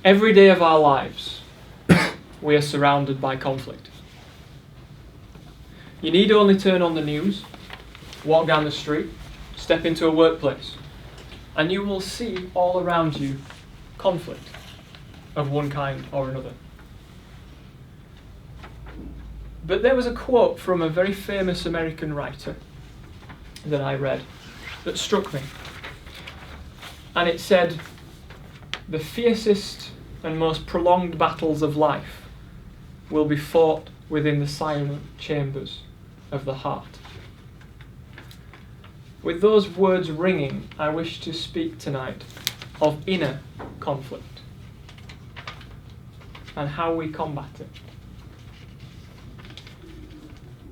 Every day of our lives, we are surrounded by conflict. You need only turn on the news, walk down the street, step into a workplace, and you will see all around you conflict of one kind or another. But there was a quote from a very famous American writer that I read that struck me. And it said, "The fiercest and most prolonged battles of life will be fought within the silent chambers of the heart." With those words ringing, I wish to speak tonight of inner conflict and how we combat it.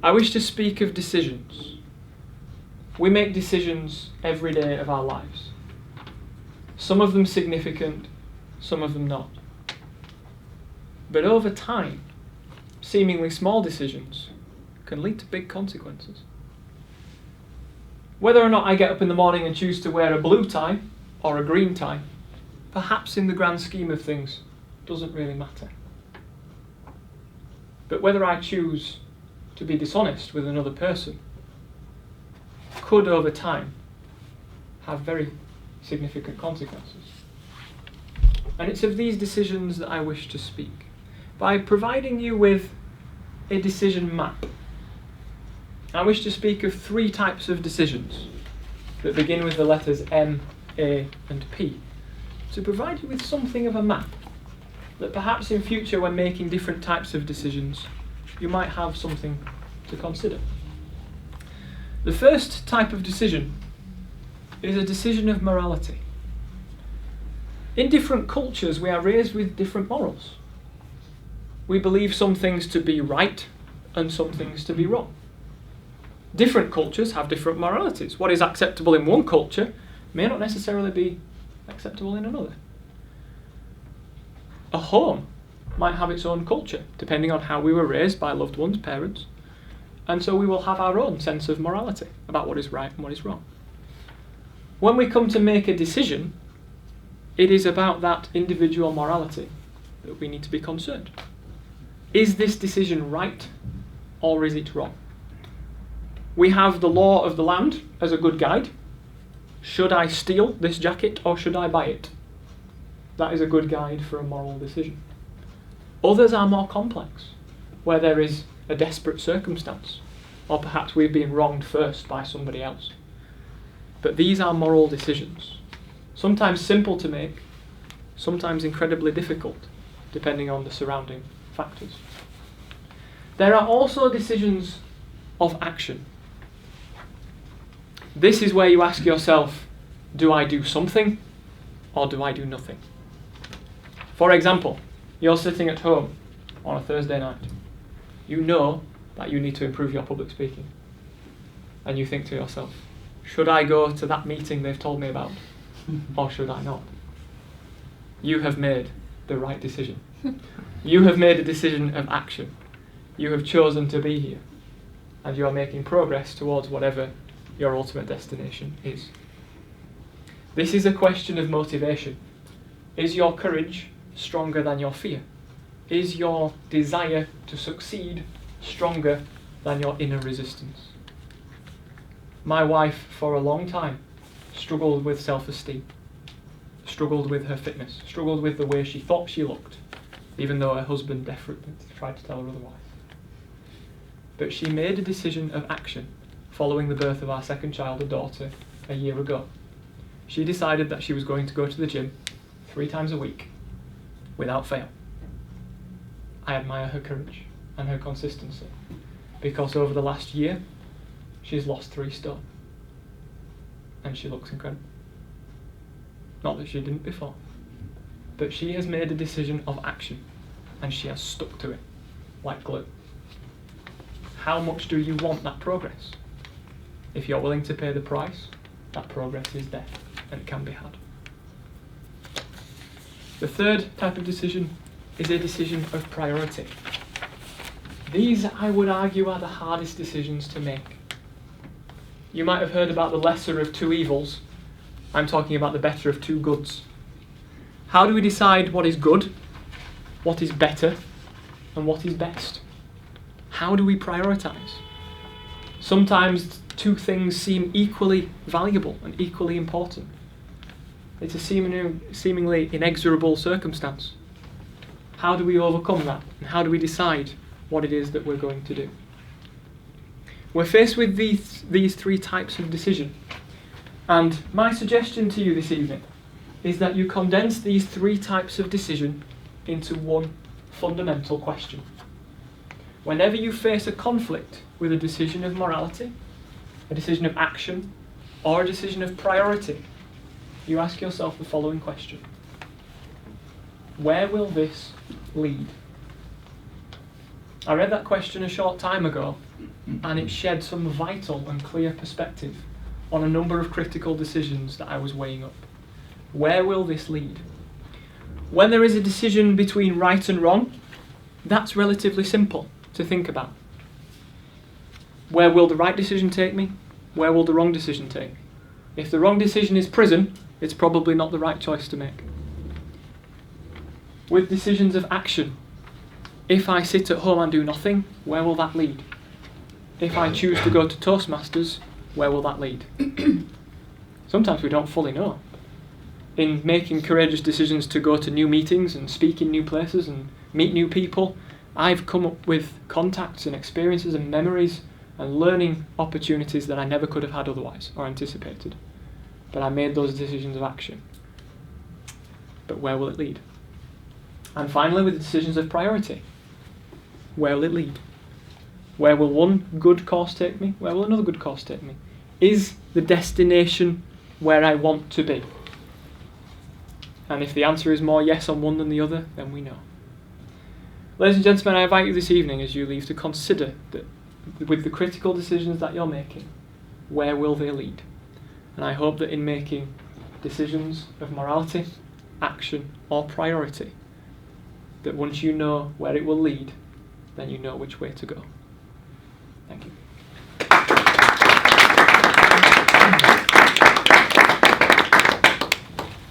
I wish to speak of decisions. We make decisions every day of our lives. Some of them significant, some of them not. But over time, seemingly small decisions can lead to big consequences. Whether or not I get up in the morning and choose to wear a blue tie or a green tie, perhaps in the grand scheme of things, doesn't really matter. But whether I choose to be dishonest with another person could, over time, have very significant consequences. And it's of these decisions that I wish to speak, by providing you with a decision map. I wish to speak of 3 types of decisions that begin with the letters M, A, and P, to provide you with something of a map that perhaps in future, when making different types of decisions, you might have something to consider. The first type of decision is a decision of morality. In different cultures, we are raised with different morals. We believe some things to be right and some things to be wrong. Different cultures have different moralities. What is acceptable in one culture may not necessarily be acceptable in another. A home might have its own culture, depending on how we were raised by loved ones, parents, and so we will have our own sense of morality about what is right and what is wrong. When we come to make a decision, it is about that individual morality that we need to be concerned. Is this decision right or is it wrong? We have the law of the land as a good guide. Should I steal this jacket or should I buy it? That is a good guide for a moral decision. Others are more complex, where there is a desperate circumstance, or perhaps we've been wronged first by somebody else. But these are moral decisions, sometimes simple to make, sometimes incredibly difficult, depending on the surrounding factors. There are also decisions of action. This is where you ask yourself, do I do something or do I do nothing? For example, you're sitting at home on a Thursday night. You know that you need to improve your public speaking. And you think to yourself, should I go to that meeting they've told me about or should I not? You have made the right decision. You have made a decision of action. You have chosen to be here. And you are making progress towards whatever your ultimate destination is. This is a question of motivation. Is your courage stronger than your fear? Is your desire to succeed stronger than your inner resistance? My wife, for a long time, struggled with self-esteem, struggled with her fitness, struggled with the way she thought she looked, even though her husband desperately tried to tell her otherwise. But she made a decision of action following the birth of our second child, a daughter, a year ago. She decided that she was going to go to the gym 3 times a week, without fail. I admire her courage and her consistency, because over the last year, she's lost 3 stone. And she looks incredible. Not that she didn't before, but she has made a decision of action, and she has stuck to it, like glue. How much do you want that progress? If you're willing to pay the price, that progress is there, and it can be had. The third type of decision is a decision of priority. These, I would argue, are the hardest decisions to make. You might have heard about the lesser of 2 evils. I'm talking about the better of 2 goods. How do we decide what is good, what is better, and what is best? How do we prioritise? Sometimes two things seem equally valuable and equally important. It's a seemingly inexorable circumstance. How do we overcome that? And how do we decide what it is that we're going to do? We're faced with these three types of decision. And my suggestion to you this evening is that you condense these three types of decision into one fundamental question. Whenever you face a conflict with a decision of morality, a decision of action, or a decision of priority, you ask yourself the following question: where will this lead? I read that question a short time ago, and it shed some vital and clear perspective on a number of critical decisions that I was weighing up. Where will this lead? When there is a decision between right and wrong, that's relatively simple to think about. Where will the right decision take me? Where will the wrong decision take me? If the wrong decision is prison, it's probably not the right choice to make. With decisions of action, if I sit at home and do nothing, where will that lead? If I choose to go to Toastmasters, where will that lead? Sometimes we don't fully know. In making courageous decisions to go to new meetings and speak in new places and meet new people, I've come up with contacts and experiences and memories and learning opportunities that I never could have had otherwise or anticipated. But I made those decisions of action. But where will it lead? And finally, with the decisions of priority, where will it lead? Where will one good course take me? Where will another good course take me? Is the destination where I want to be? And if the answer is more yes on one than the other, then we know. Ladies and gentlemen, I invite you this evening as you leave to consider that with the critical decisions that you're making, where will they lead? And I hope that in making decisions of morality, action, or priority, that once you know where it will lead, then you know which way to go. Thank you.